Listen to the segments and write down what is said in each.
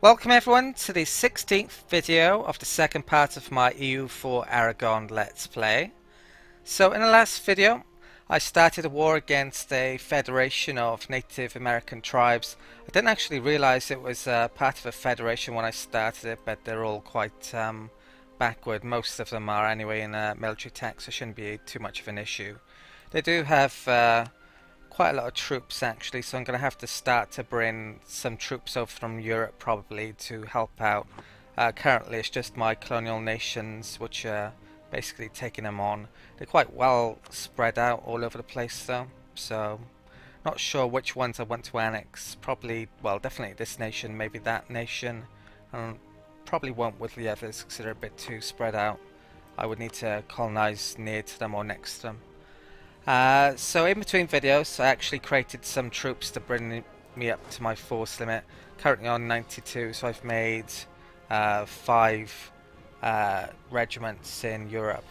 Welcome everyone to the 16th video of the second part of my EU4 Aragon Let's Play. So in the last video I started a war against a federation of Native American tribes. I didn't actually realize it was part of a federation when I started it, but they're all quite backward. Most of them are anyway in military tech, so it shouldn't be too much of an issue. They do have quite a lot of troops actually, so I'm going to have to start to bring some troops over from Europe probably to help out. Currently it's just my colonial nations which are basically taking them on. They're quite well spread out all over the place though, so not sure which ones I want to annex. Probably, well, definitely this nation, maybe that nation, and probably won't with the others because they're a bit too spread out. I would need to colonize near to them or next to them. So in between videos I actually created some troops to bring me up to my force limit. Currently on 92, so I've made 5 regiments in Europe.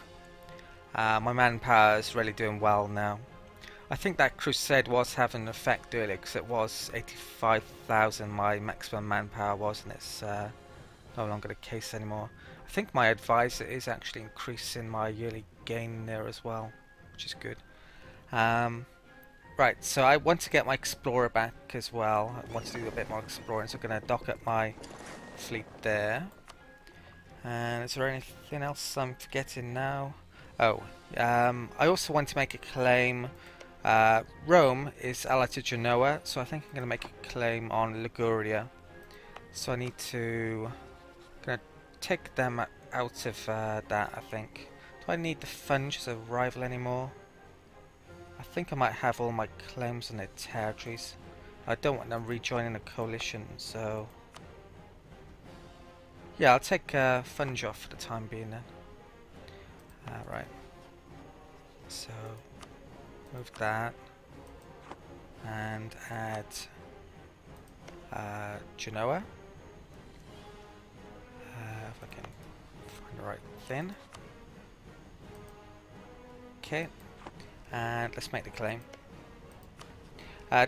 My manpower is really doing well now. I think that crusade was having an effect earlier because it was 85,000 my maximum manpower was, and it's no longer the case anymore. I think my advisor is actually increasing my yearly gain there as well, which is good. Right, so I want to get my explorer back as well. I want to do a bit more exploring, so I'm going to dock up my fleet there. And is there anything else I'm forgetting now? Oh, I also want to make a claim. Rome is allied to Genoa, so I think I'm going to make a claim on Liguria. So I need to gonna take them out of that, I think. Do I need the Funge as a rival anymore? I think I might have all my claims on their territories. I don't want them rejoining the coalition, so yeah, I'll take Funge off for the time being then. Right, so move that and add Genoa. If I can find the right thing. Okay. And let's make the claim.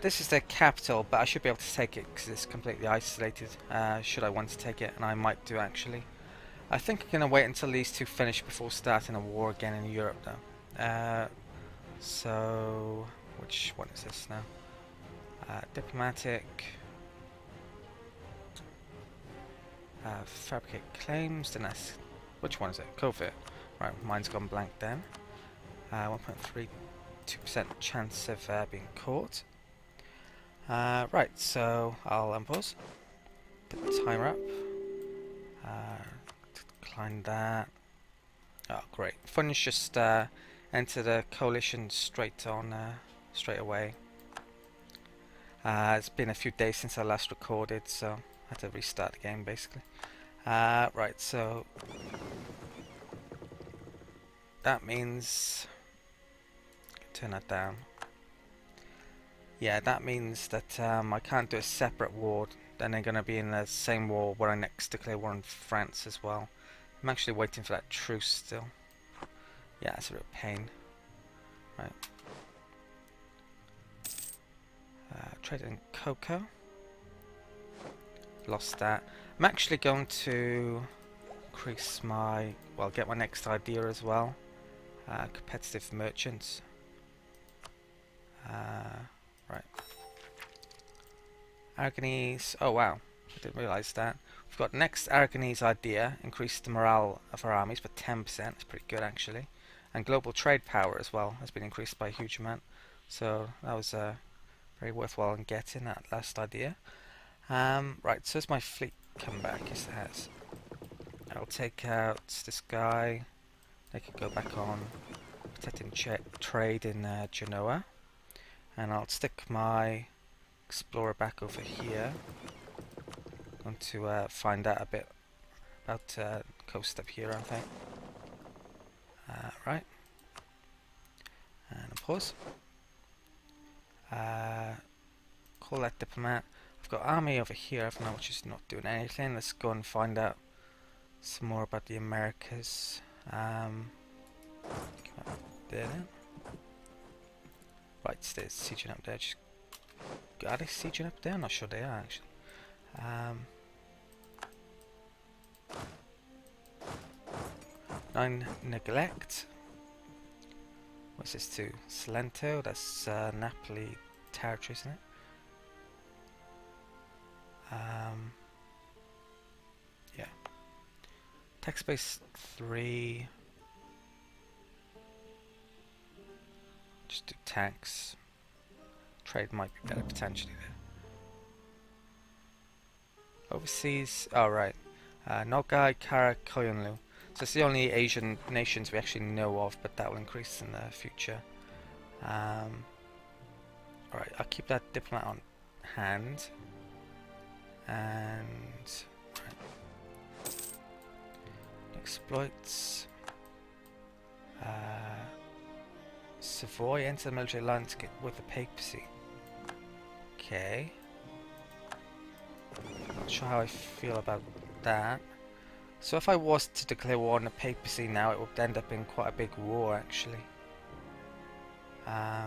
This is the capital, but I should be able to take it because it's completely isolated. Should I want to take it, and I might do actually. I think I'm going to wait until these two finish before starting a war again in Europe though. So, which one is this now? Diplomatic. Fabricate claims, then that's... Which one is it? Covert. Right, mine's gone blank then. 1.32% chance of being caught. Right, so I'll unpause. Put the timer up. Decline that. Oh, great. Fun's just enter the coalition straight away. It's been a few days since I last recorded, so I had to restart the game basically. Right, so that means turn that down. Yeah, that means that I can't do a separate war. Then they're going to be in the same war where I next declare war on France as well. I'm actually waiting for that truce still. Yeah, it's a real pain. Right. Trade in cocoa. Lost that. I'm actually going to increase my... well, get my next idea as well. Competitive merchants. Right. Aragonese. Oh wow, I didn't realise that. We've got next Aragonese idea. Increase the morale of our armies by 10%. It's pretty good actually. And global trade power as well has been increased by a huge amount. So that was very worthwhile in getting that last idea. Right, so has my fleet come back? Yes, it has. I'll take out this guy. They can go back on protecting trade in Genoa. And I'll stick my explorer back over here. Going to find out a bit about the coast up here, I think. Right. And pause. Call that diplomat. I've got army over here, I've now which is not doing anything. Let's go and find out some more about the Americas. There then. Right, they're sieging up there. Are they sieging up there? I'm not sure they are actually. 9 neglect. What's this to? Salento, that's Napoli territory, isn't it? Yeah. Tech space 3. Just do tax. Trade might be better potentially there. Overseas, oh right. Nogai, Kara, Koyunlu. So it's the only Asian nations we actually know of, but that will increase in the future. Alright, I'll keep that diplomat on hand. And right. Exploits. Savoy enter the military alliance with the papacy. Okay. Not sure how I feel about that. So if I was to declare war on the papacy now, it would end up in quite a big war actually. I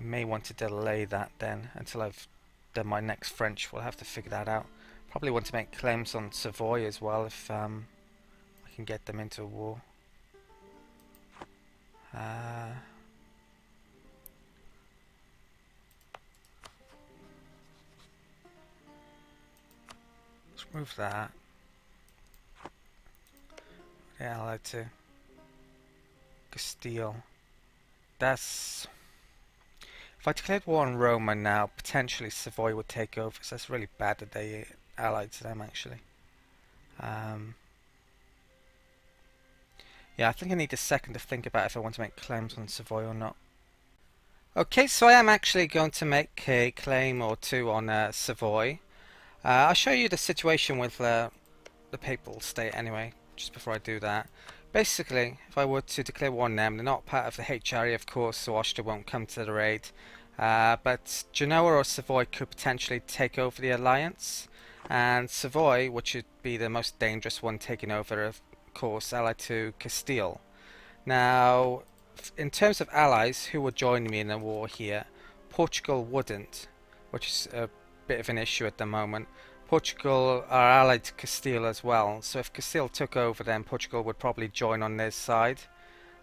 may want to delay that then until I've done my next French. We'll have to figure that out. Probably want to make claims on Savoy as well if I can get them into a war. Let's move that. Yeah, I'll add to Castile. That's... If I declared war on Roma now, potentially Savoy would take over, so that's really bad that they allied to them actually. Yeah, I think I need a second to think about if I want to make claims on Savoy or not. Okay, so I am actually going to make a claim or two on Savoy. I'll show you the situation with the Papal State anyway, just before I do that. Basically, if I were to declare war on them, they're not part of the HRE of course, so Austria won't come to the raid. But Genoa or Savoy could potentially take over the alliance, and Savoy, which would be the most dangerous one taking over, of course, allied to Castile. Now, in terms of allies, who would join me in a war here? Portugal wouldn't, which is a bit of an issue at the moment. Portugal are allied to Castile as well, so if Castile took over, then Portugal would probably join on their side.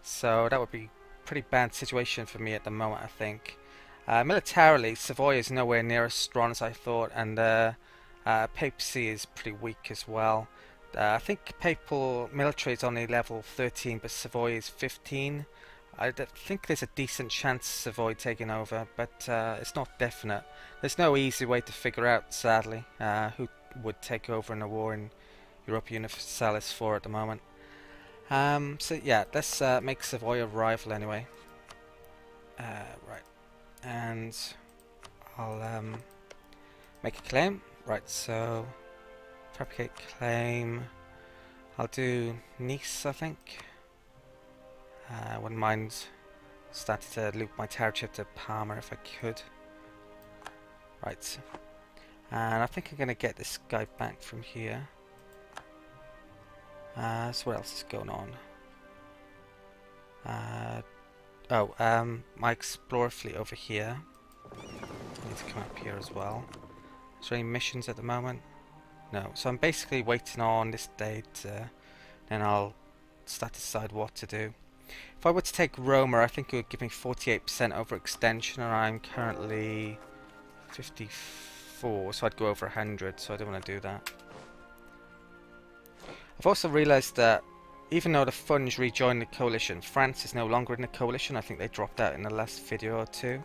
So that would be a pretty bad situation for me at the moment, I think. Militarily, Savoy is nowhere near as strong as I thought, and papacy is pretty weak as well. I think papal military is only level 13, but Savoy is 15. I think there's a decent chance Savoy taking over, but it's not definite. There's no easy way to figure out, sadly, who would take over in a war in Europa Universalis 4 at the moment. So yeah, let's make Savoy a rival anyway. Right, and I'll make a claim. Right, so fabricate claim. I'll do Nice, I think. I wouldn't mind starting to loop my territory to Parma if I could. Right, and I think I'm going to get this guy back from here. So what else is going on? My explorer fleet over here. I need to come up here as well. Is there any missions at the moment? No, so I'm basically waiting on this date, then I'll start to decide what to do. If I were to take Roma, I think it would give me 48% overextension, and I'm currently 54, so I'd go over 100, so I don't want to do that. I've also realised that even though the Funge rejoined the coalition, France is no longer in the coalition. I think they dropped out in the last video or two.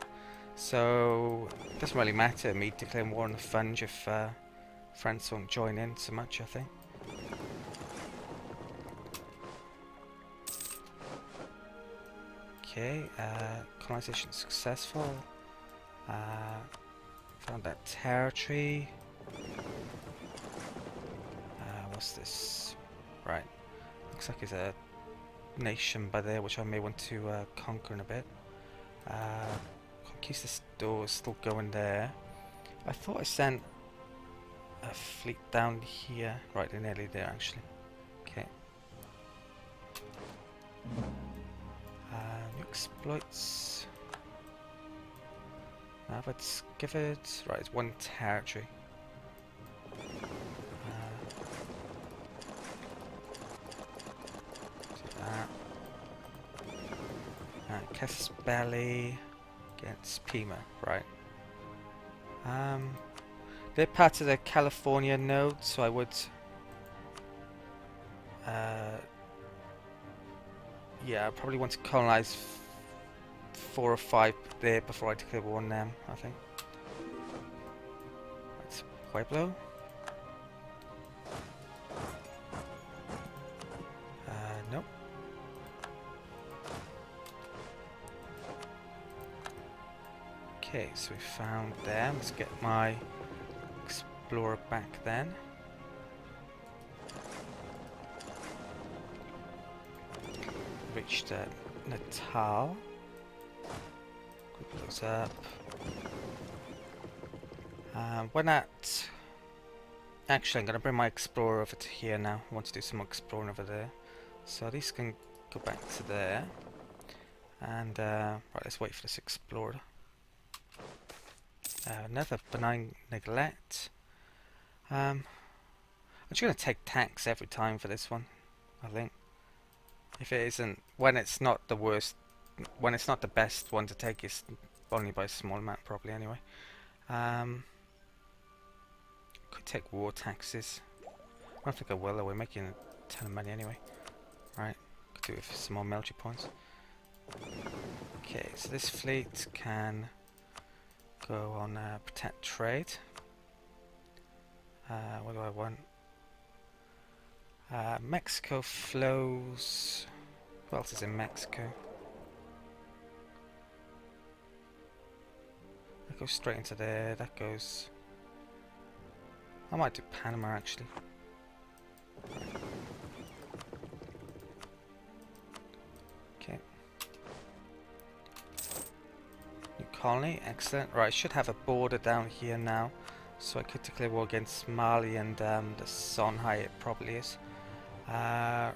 So it doesn't really matter me declaring war on the Funge if France won't join in so much, I think. Okay, colonization successful. Found that territory. What's this? Right. Looks like there's a nation by there which I may want to conquer in a bit. Conquistador is still going there. I thought I sent a fleet down here. Right, they're nearly there actually. Okay. New exploits. Now let's give it... Right, it's one territory. Cascading against Pima, right. They're part of the California node, so I would yeah, I probably want to colonize 4 or 5 there before I declare war on them, I think. That's Pueblo. Nope. Okay, so we found them. Let's get my explorer back then. Reached Natal. Quick those up. When at... Actually, I'm going to bring my explorer over to here now. I want to do some more exploring over there. So these can go back to there. And, right, let's wait for this explorer. Another benign neglect. I'm just going to take tax every time for this one, I think. If it isn't, when it's not the worst, when it's not the best one to take, it's only by a small amount probably anyway. Could take war taxes. I don't think I will though, we're making a ton of money anyway. Right, could do it with some more military points. Okay, so this fleet can go on protect trade. What do I want? Mexico flows. Who else is in Mexico? That goes straight into there. That goes. I might do Panama actually. Okay. New colony, excellent. Right, I should have a border down here now, so I could declare war against Mali and the Songhai. It probably is. Right,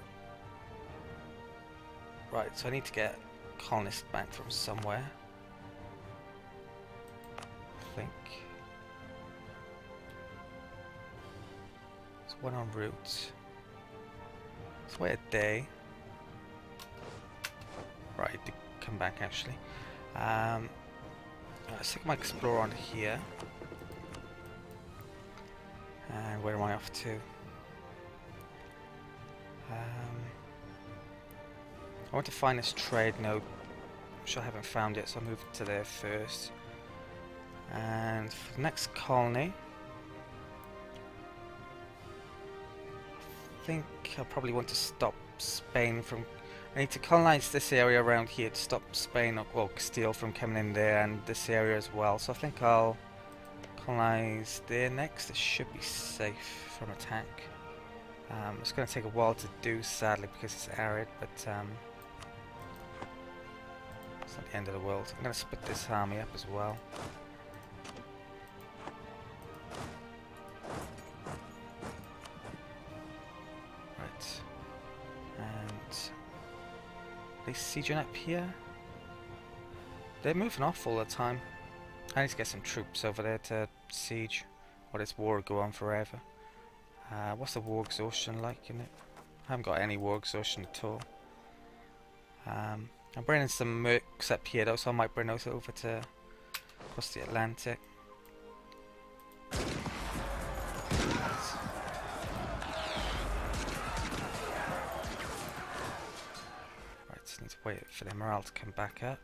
so I need to get colonists back from somewhere. I think. There's one en route. Let's wait a day. Right, it did come back actually. Let's take my explorer on here. And where am I off to? I want to find this trade node, which I haven't found yet, so I'll move to there first. And for the next colony, I think I probably want to stop Spain from... I need to colonize this area around here to stop Spain or well, Castile from coming in there, and this area as well. So I think I'll colonize there next. It should be safe from attack. It's going to take a while to do, sadly, because it's arid, but it's not the end of the world. I'm going to split this army up as well. Right. And they sieging up here. They're moving off all the time. I need to get some troops over there to siege, or this war will go on forever. What's the war exhaustion like in it? I haven't got any war exhaustion at all. I'm bringing some mercs up here though, so I might bring those over to across the Atlantic. Right, just need to wait for the morale to come back up.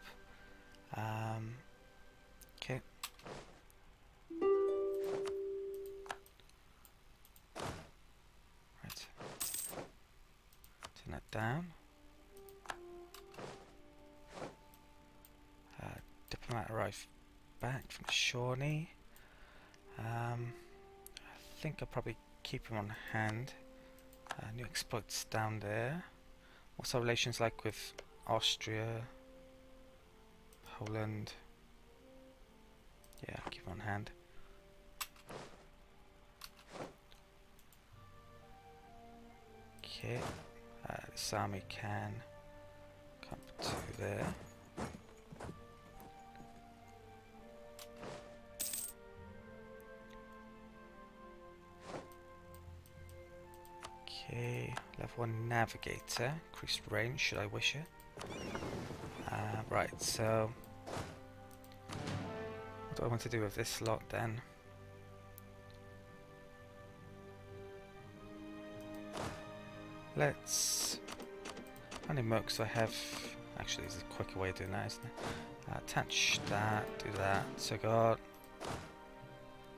Okay. Right. Turn that down. Diplomat arrived back from Shawnee. I think I'll probably keep him on hand. New exploits down there. What's our relations like with Austria, Poland? Yeah, I'll keep him on hand. Okay, this army can come to there. Okay, level one navigator, increased range should I wish it. Right, so what do I want to do with this lot then? Let's... How many mercs do I have? Actually, there's a quicker way of doing that, isn't it? Attach that, do that. So I got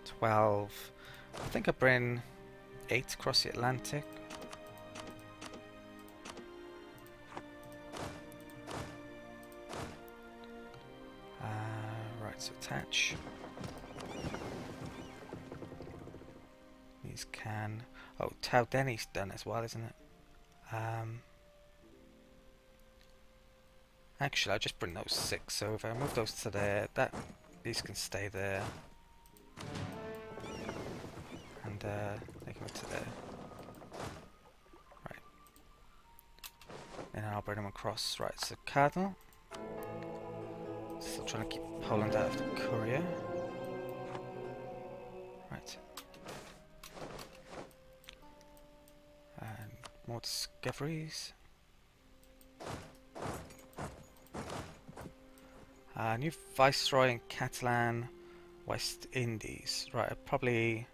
12. I think I bring 8 across the Atlantic. Right, so attach. These can... Oh, Tau Denny's done as well, isn't it? Actually, I'll just bring those 6 over. Move those to there. These can stay there. And they can go to there. Right. Then I'll bring them across. Right, so Cardinal. Still trying to keep Poland out of the courier. Right. And more discoveries. New Viceroy in Catalan, West Indies. Right, probably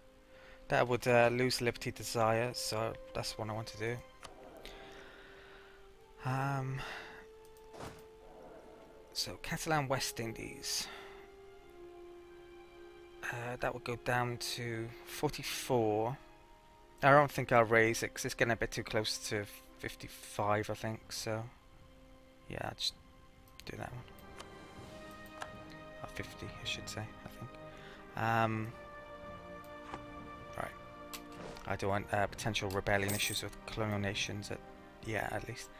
that would lose Liberty Desire, so that's what I want to do. So Catalan, West Indies. That would go down to 44. I don't think I'll raise it because it's getting a bit too close to 55, I think. So yeah, I'll just do that one. 50, I should say, I think. Right. I don't want potential rebellion issues with colonial nations, at least.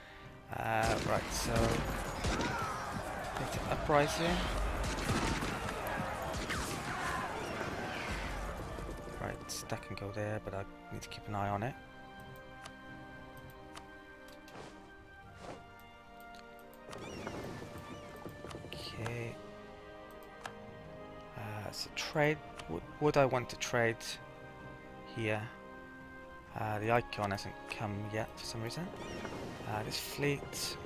Right, so... Uprising. Right, that can go there, but I need to keep an eye on it. Okay. So trade, would I want to trade here? The icon hasn't come yet for some reason. This fleet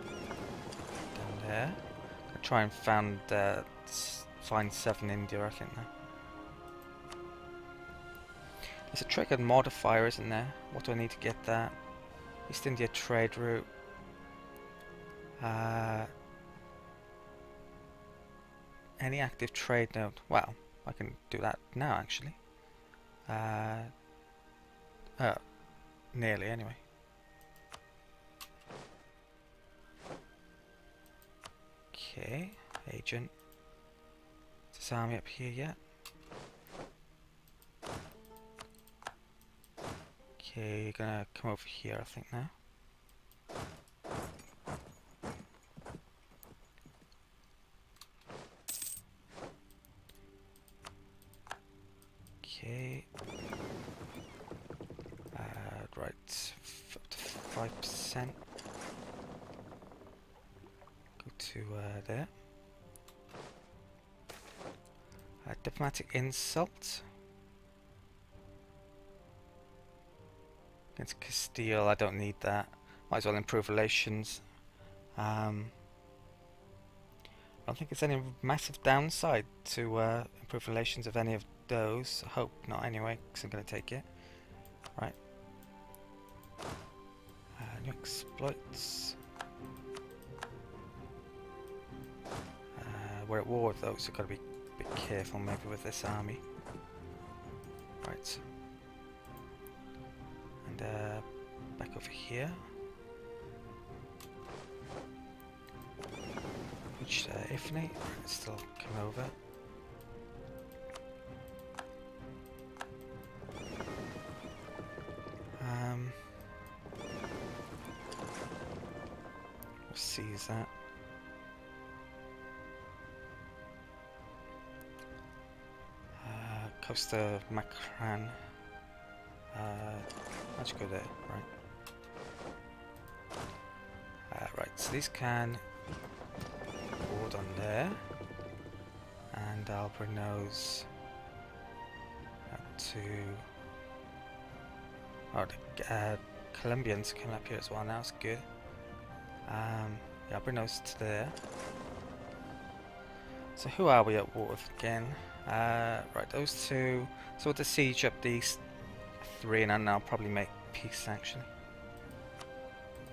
down there. I'll try and find southern India, I think now. There's a triggered modifier, isn't there? What do I need to get that? East India trade route. Any active trade node? Well, I can do that now actually. Nearly anyway. Okay, agent. Is this army up here yet? Okay, you're gonna come over here I think now. Okay. Right, up to 5%. Go to there. Diplomatic insult against Castile. I don't need that. Might as well improve relations. I don't think there's any massive downside to improve relations of any of those. I hope not anyway, because I'm going to take it. Right. New exploits. We're at war with those, so got to be a bit careful maybe with this army. Right. And back over here. Which Ifni, still come over. What sea is that? Costa Macsen. Let's go there, right? Right, so these can board on there, and I'll bring those up to. Oh, the Colombians coming up here as well now, it's good. Yeah, I'll bring those to there. So who are we at war with again? Right, those two. So we'll just siege up these three and then I'll probably make peace actually.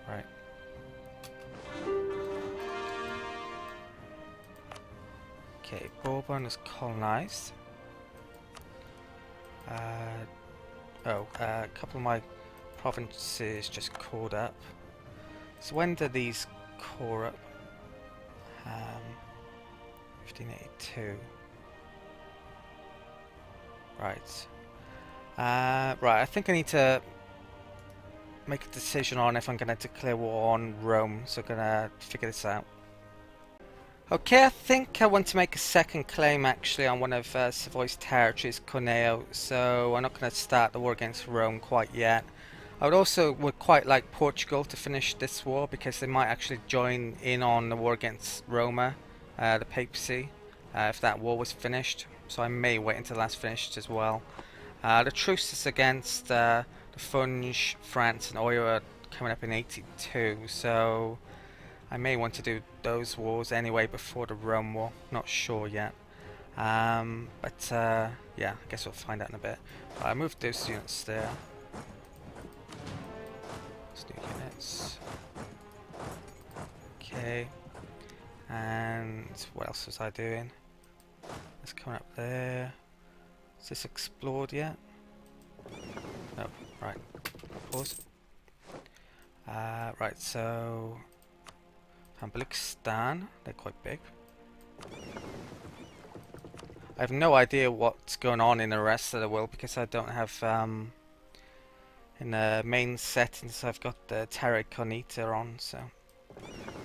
Right. Okay, Bourbon is colonized. A couple of my provinces just caught up. So when do these core up? 1582. Right. Right, I think I need to make a decision on if I'm going to declare war on Rome, so I'm going to figure this out. Okay, I think I want to make a second claim actually on one of Savoy's territories, Cuneo, so I'm not going to start the war against Rome quite yet. I would quite like Portugal to finish this war because they might actually join in on the war against Roma, the papacy, if that war was finished, so I may wait until that's finished as well. The truces against the Funge, France and Oyo are coming up in 82, so I may want to do those wars anyway before the Rome War. Not sure yet. Yeah, I guess we'll find out in a bit. I moved those units there. Those new units. Okay. And what else was I doing? It's coming up there. Is this explored yet? No. Right. Pause. Right, so Baluchistan, they're quite big. I have no idea what's going on in the rest of the world because I don't have in the main settings I've got the Terra Incognita on, so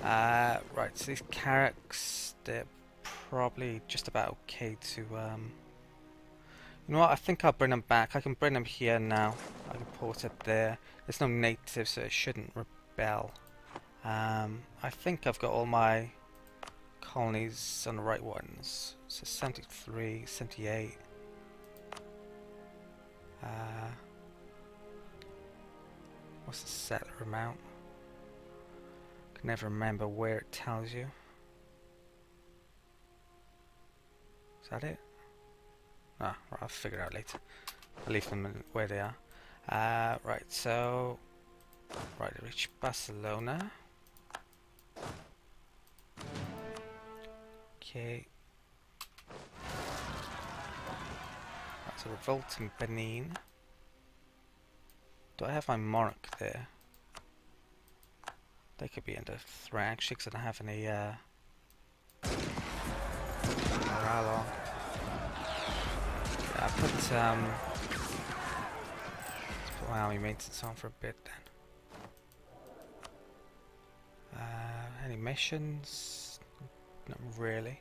right, so these Carracks, they're probably just about okay to you know what, I think I'll bring them back. I can bring them here now. I can port up there. There's no natives, so it shouldn't rebel. I think I've got all my colonies on the right ones. So 73, 78. What's the settler amount? Can never remember where it tells you. Is that it? Ah, right, I'll figure it out later. I'll leave them where they are. Right, so right, I reach Barcelona. Okay. That's a revolt in Benin. Do I have my monarch there? They could be under threat actually because I don't have any morale on. Yeah, I'll put let's put my army maintenance on for a bit then. Any missions? Not really.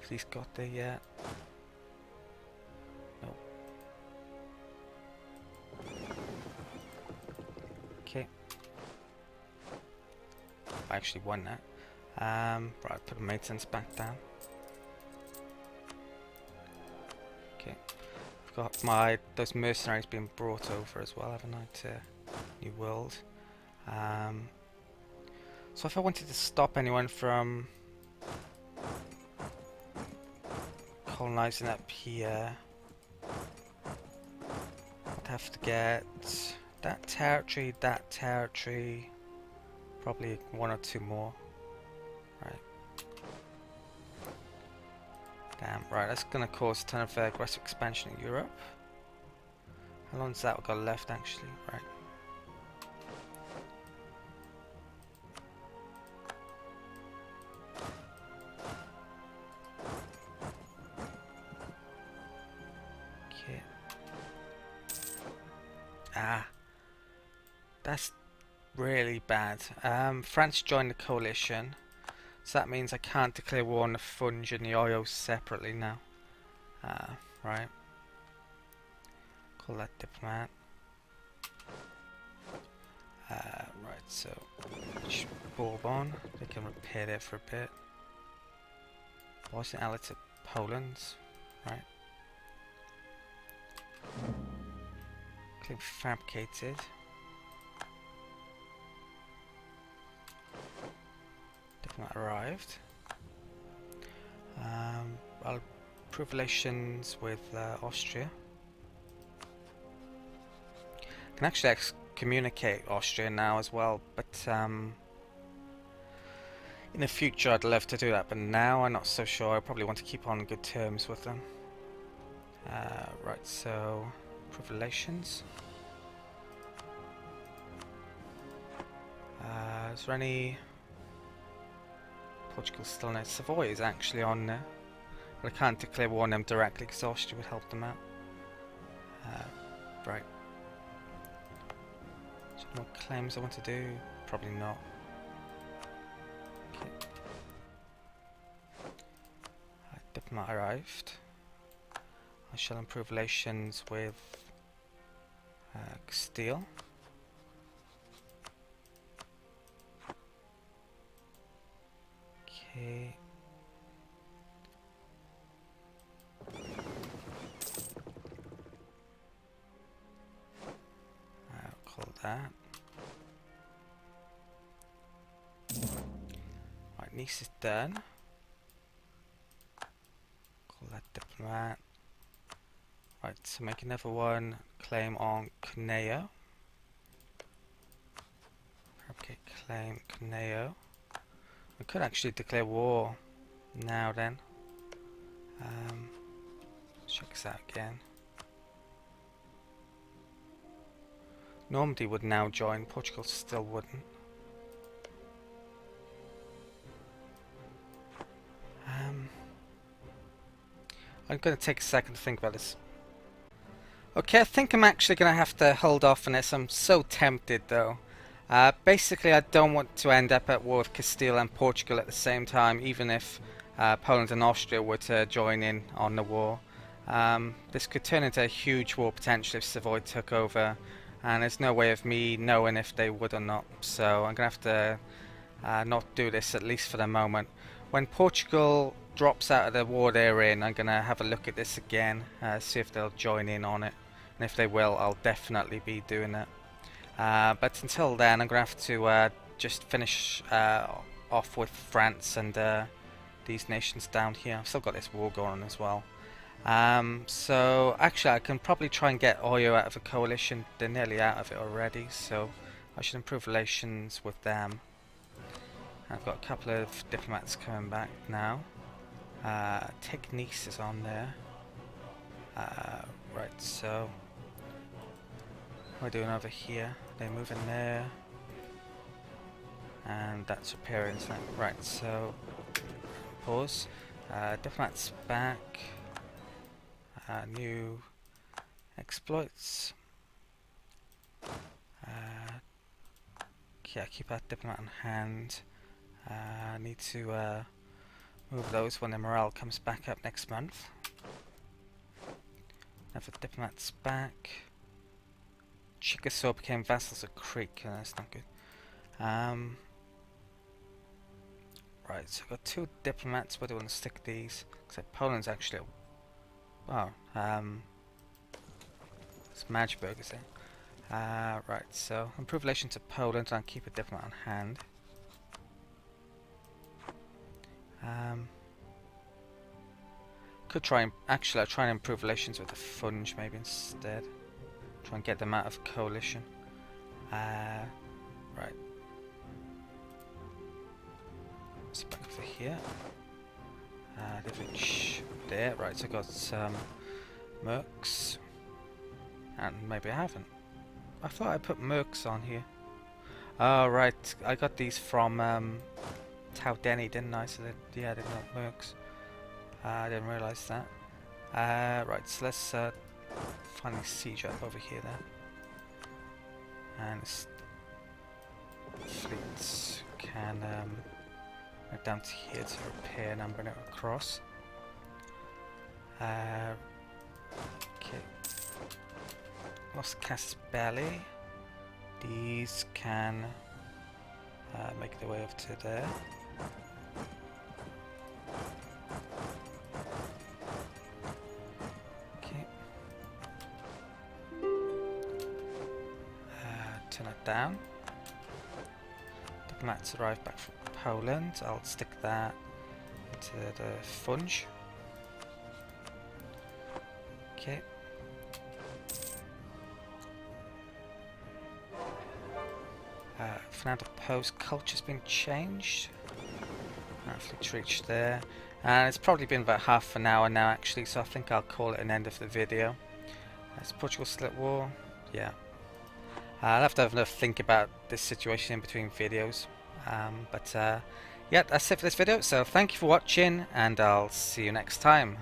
Have these got there yet? Nope. Okay. I actually won that. Right, put the maintenance back down. Okay. I've got those mercenaries being brought over as well, haven't I, to New World. So if I wanted to stop anyone from colonizing up here, I'd have to get that territory, probably one or two more. Right. Damn, right, that's gonna cause a ton of aggressive expansion in Europe. How long's that got left actually? Right. That's really bad. France joined the coalition, so that means I can't declare war on the Funge and the Oyo separately now. Right. Call that diplomat. Right, so Bourbon, they can repair there for a bit. Wasn't allied to Poland, right? Claim fabricated. Diplomat arrived. I'll improve relations with Austria. I can actually excommunicate Austria now as well, but in the future I'd love to do that, but now I'm not so sure. I probably want to keep on good terms with them. Right, so improve relations. Is there any... Portugal's still in it. Savoy is actually on there. But I can't declare war on them directly because Austria would help them out. Right. Is there more claims I want to do? Probably not. Okay. Diplomat arrived. I shall improve relations with Castile. Okay. I'll call that. Right, Nice is done. Call that diplomat. Right, so make another one. Claim on Cuneo. Okay, claim Cuneo. I could actually declare war now then. Check this out again. Normandy would now join, Portugal still wouldn't. I'm going to take a second to think about this. Okay, I think I'm actually going to have to hold off on this. I'm so tempted though. Basically, I don't want to end up at war with Castile and Portugal at the same time, even if Poland and Austria were to join in on the war. This could turn into a huge war potentially if Savoy took over, and there's no way of me knowing if they would or not. So I'm going to have to not do this, at least for the moment. When Portugal drops out of the war they're in, I'm going to have a look at this again, see if they'll join in on it. And if they will, I'll definitely be doing it. But until then, I'm going to have to just finish off with France and these nations down here. I've still got this war going on as well. So actually I can probably try and get Oyo out of the coalition. They're nearly out of it already, so I should improve relations with them. I've got a couple of diplomats coming back now. Take Nice is on there. Right, so what are we doing over here? They move in there, and that's repairing. Right, so pause. Diplomats back. New exploits. Yeah, keep that diplomat on hand. Need to move those when the morale comes back up next month. Another diplomat's back. Chickasaw became vassals of Creek. That's not good. Right, so I've got 2 diplomats. Where do I want to stick these? Except Poland's actually... Oh, it's Magdeburg, is it? Right, so improve relations to Poland and keep a diplomat on hand. Could try and... Actually, I'll try and improve relations with the Funge maybe instead. Try and get them out of coalition. Right. Let's back over here. There. Right, so I got some mercs. And maybe I haven't. I thought I put mercs on here. Oh, right. I got these from Tau Denny, didn't I? So yeah, they're not mercs. I didn't realise that. Right, so let's finally siege up over here then. And fleets can go down to here to repair and bring it across. Okay. Lost Casus Belli. These can make their way up to there. down. Diplomats arrive back from Poland. I'll stick that into the funge. Okay. Fernando Post culture's been changed. Fleet's reached there. And it's probably been about half an hour now actually, so I think I'll call it an end of the video. It's Portugal still at war? Yeah. I'll have to have another think about this situation in between videos. Yeah, that's it for this video. So thank you for watching, and I'll see you next time.